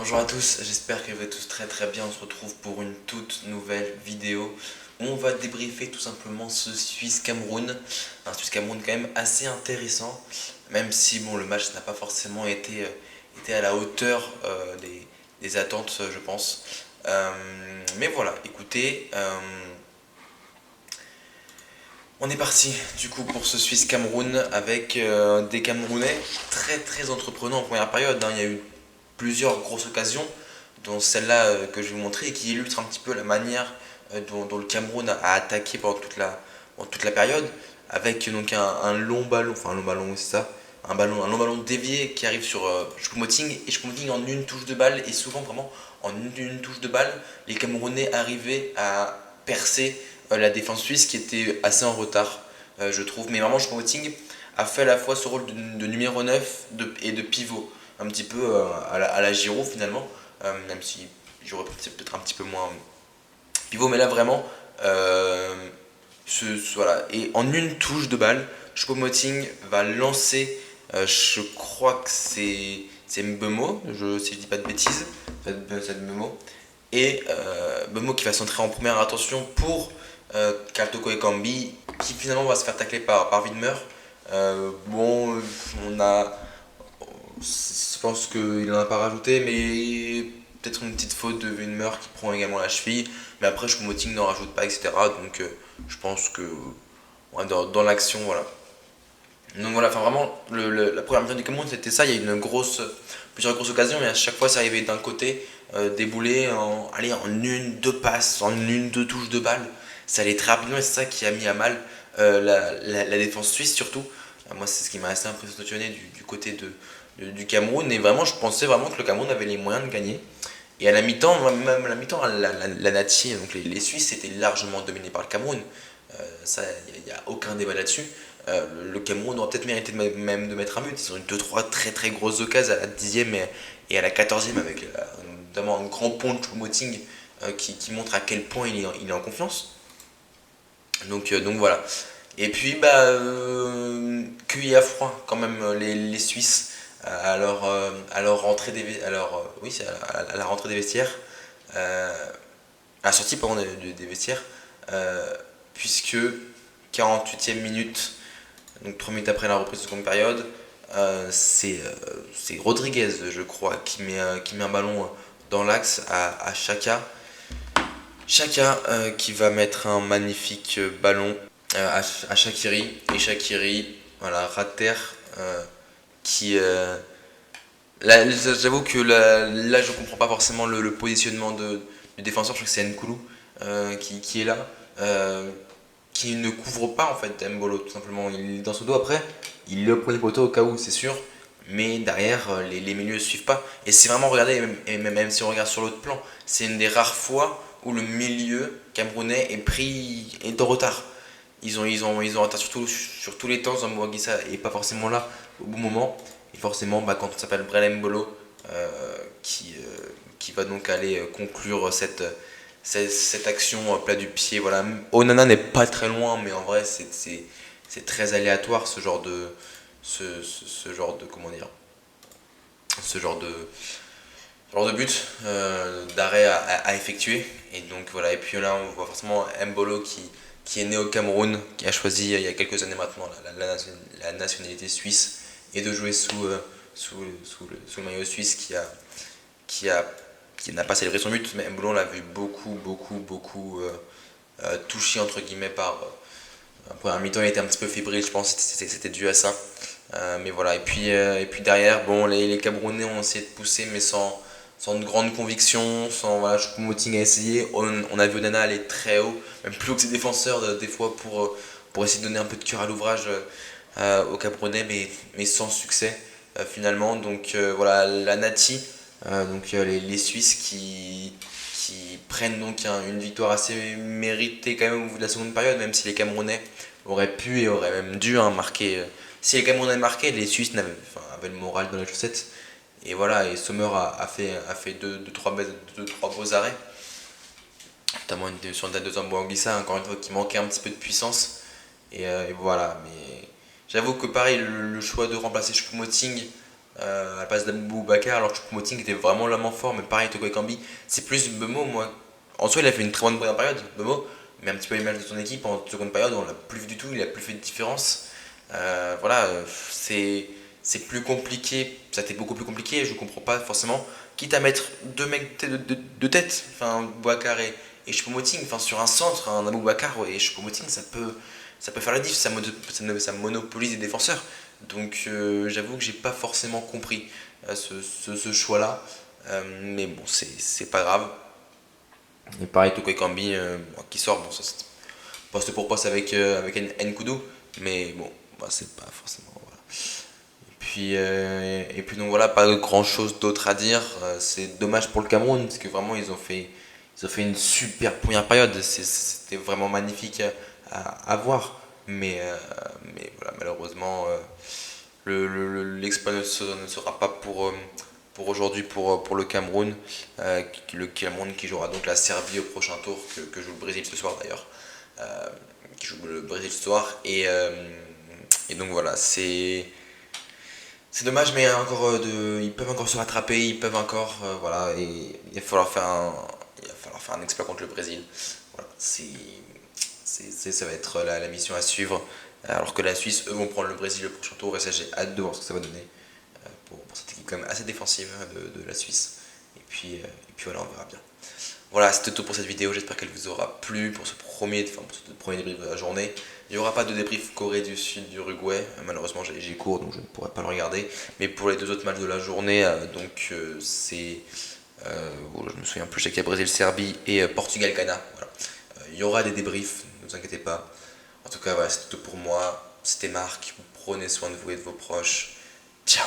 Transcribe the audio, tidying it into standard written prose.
Bonjour à tous, j'espère que vous êtes tous très très bien. On se retrouve pour une toute nouvelle vidéo où on va débriefer tout simplement ce Suisse-Cameroun. Un Suisse-Cameroun quand même assez intéressant, même si bon, le match n'a pas forcément été à la hauteur des attentes, je pense. Mais voilà, écoutez, on est parti du coup pour ce Suisse-Cameroun avec des Camerounais très très entreprenants en première période, hein. Il y a eu plusieurs grosses occasions, dont celle-là que je vais vous montrer et qui illustre un petit peu la manière dont le Cameroun a attaqué pendant toute la période, avec donc un long ballon, enfin un long ballon, oui, c'est ça, un long ballon dévié qui arrive sur Choupo-Moting, et Choupo-Moting en une touche de balle, et souvent vraiment en une touche de balle, les Camerounais arrivaient à percer la défense suisse qui était assez en retard, je trouve. Mais vraiment, Choupo-Moting a fait à la fois ce rôle de numéro 9 et de pivot, un petit peu à la Giroud finalement, même si j'aurais peut-être un petit peu moins pivot, mais là vraiment, voilà. Et en une touche de balle, Choupo-Moting va lancer, je crois que c'est Mbemo, si je dis pas de bêtises, c'est Mbemo, et Mbemo qui va centrer en première intention pour Kaltoko Ekambi, qui finalement va se faire tacler par Widmer. Bon, on a je pense qu'il n'en a pas rajouté, mais peut-être une petite faute de Wilmer qui prend également la cheville. Mais après, Choupo-Moting n'en rajoute pas, etc. Donc je pense que ouais, dans l'action, voilà. Donc voilà, enfin vraiment, la première mi-temps du Cameroun, c'était ça. Il y a eu plusieurs grosses occasions, mais à chaque fois, ça arrivait d'un côté, déboulé allez, en une, deux passes, en une, deux touches de balle. Ça allait très rapidement et c'est ça qui a mis à mal la défense suisse surtout. Moi, c'est ce qui m'a assez impressionné du côté du Cameroun. Et vraiment, je pensais vraiment que le Cameroun avait les moyens de gagner. Et à la mi-temps, même à la mi-temps, la Nati, donc les Suisses étaient largement dominés par le Cameroun. Ça, il n'y a aucun débat là-dessus. Le Cameroun aurait peut-être mérité même de mettre un but. Ils ont eu 2-3 très très grosses occasions à la 10e et à la 14e avec notamment un grand pont de Choupo-Moting qui montre à quel point il est en confiance. Donc voilà. Et puis, cueilli à froid quand même les Suisses à leur rentrée oui, à la rentrée des vestiaires, à la sortie pardon, des vestiaires, puisque 48e minute, donc 3 minutes après la reprise de seconde période, c'est Rodriguez, je crois, qui met un ballon dans l'axe à Chaka. Chaka qui va mettre un magnifique ballon à Shaqiri. Et Shaqiri, voilà, rater qui. Là, j'avoue que là, je comprends pas forcément le positionnement du défenseur. Je crois que c'est Nkoulou qui est là. Qui ne couvre pas en fait Mbolo, tout simplement. Il est dans son dos après. Il est au premier poteau au cas où, c'est sûr. Mais derrière, les milieux ne suivent pas. Et c'est vraiment, regardez, même si on regarde sur l'autre plan, c'est une des rares fois où le milieu camerounais est en retard. Ils ont retard sur tous les temps. Zamboanguissa est pas forcément là au bon moment. Et forcément, quand on s'appelle Brelem Mbolo, qui va donc aller conclure cette action plat du pied. Voilà. Onana n'est pas très loin, mais en vrai, c'est très aléatoire ce genre de comment dire ce genre de but d'arrêt à effectuer. Et donc voilà, et puis là on voit forcément Mbolo qui est né au Cameroun, qui a choisi il y a quelques années maintenant la nationalité suisse et de jouer sous le maillot suisse qui a qui n'a pas célébré son but, mais Mbolo on l'a vu beaucoup touché entre guillemets par la première mi-temps. Il était un petit peu fébrile, je pense que c'était dû à ça. Mais voilà, et puis derrière, bon, les Camerounais ont essayé de pousser, mais sans de grande conviction. Voilà, Choupo-Moting a essayé. On a vu Onana aller très haut, même plus haut que ses défenseurs, des fois, pour essayer de donner un peu de cœur à l'ouvrage aux Camerounais, mais sans succès finalement. Donc voilà, la Nati, les Suisses qui prennent donc une victoire assez méritée quand même au bout de la seconde période, même si les Camerounais auraient pu et auraient même dû marquer. Si les Camerounais marquaient, les Suisses avaient le moral dans les chaussettes. Et voilà, et Sommer a fait deux, trois beaux arrêts, notamment sur une tête de Zambo Anguissa, encore une fois, qui manquait un petit peu de puissance. Et voilà, mais j'avoue que pareil, le choix de remplacer Choupo-Moting à la place d'Aboubacar, alors que Choupo-Moting était vraiment l'homme fort, mais pareil, Toko Ekambi, c'est plus Mbeumo, moi. En soi, il a fait une très bonne première période, Mbeumo, mais un petit peu l'image de son équipe en seconde période, on l'a plus vu du tout, il a plus fait de différence. Voilà, c'est plus compliqué, ça a été beaucoup plus compliqué, je comprends pas forcément. Quitte à mettre deux mecs de tête, enfin Boubacar et Choupo-Moting, enfin sur un centre, un Aboubacar et Choupo-Moting, ça peut faire la diff, ça monopolise les défenseurs. Donc j'avoue que j'ai pas forcément compris ce choix-là, mais bon, c'est pas grave. Et pareil, Toko Ekambi qui sort, bon, ça c'est poste pour poste avec Nkoudou, mais bon, bah, c'est pas forcément. Voilà. Et puis donc voilà, pas grand chose d'autre à dire. C'est dommage pour le Cameroun parce que vraiment ils ont fait une super première période. C'était vraiment magnifique à voir. Mais voilà, malheureusement, l'exploit ne sera pas pour aujourd'hui pour le Cameroun. Le Cameroun qui jouera donc la Serbie au prochain tour, que joue le Brésil ce soir d'ailleurs. Euh, qui joue le Brésil ce soir. Et donc voilà, c'est dommage, mais encore ils peuvent encore se rattraper, ils peuvent encore, voilà, et il va falloir faire un exploit contre le Brésil. Voilà, ça va être la mission à suivre. Alors que la Suisse, eux, vont prendre le Brésil le prochain tour, et ça, j'ai hâte de voir ce que ça va donner pour cette équipe quand même assez défensive de la Suisse. Et puis voilà, on verra bien. Voilà, c'était tout pour cette vidéo, j'espère qu'elle vous aura plu pour pour ce premier débrief de la journée. Il n'y aura pas de débrief Corée du Sud d'Uruguay, malheureusement j'ai cours donc je ne pourrai pas le regarder. Mais pour les deux autres matchs de la journée, c'est... je me souviens plus, je sais qu'il y a Brésil-Serbie et Portugal-Ghana. Voilà. Il y aura des débriefs, ne vous inquiétez pas. En tout cas, voilà, c'était tout pour moi. C'était Marc, prenez soin de vous et de vos proches. Ciao.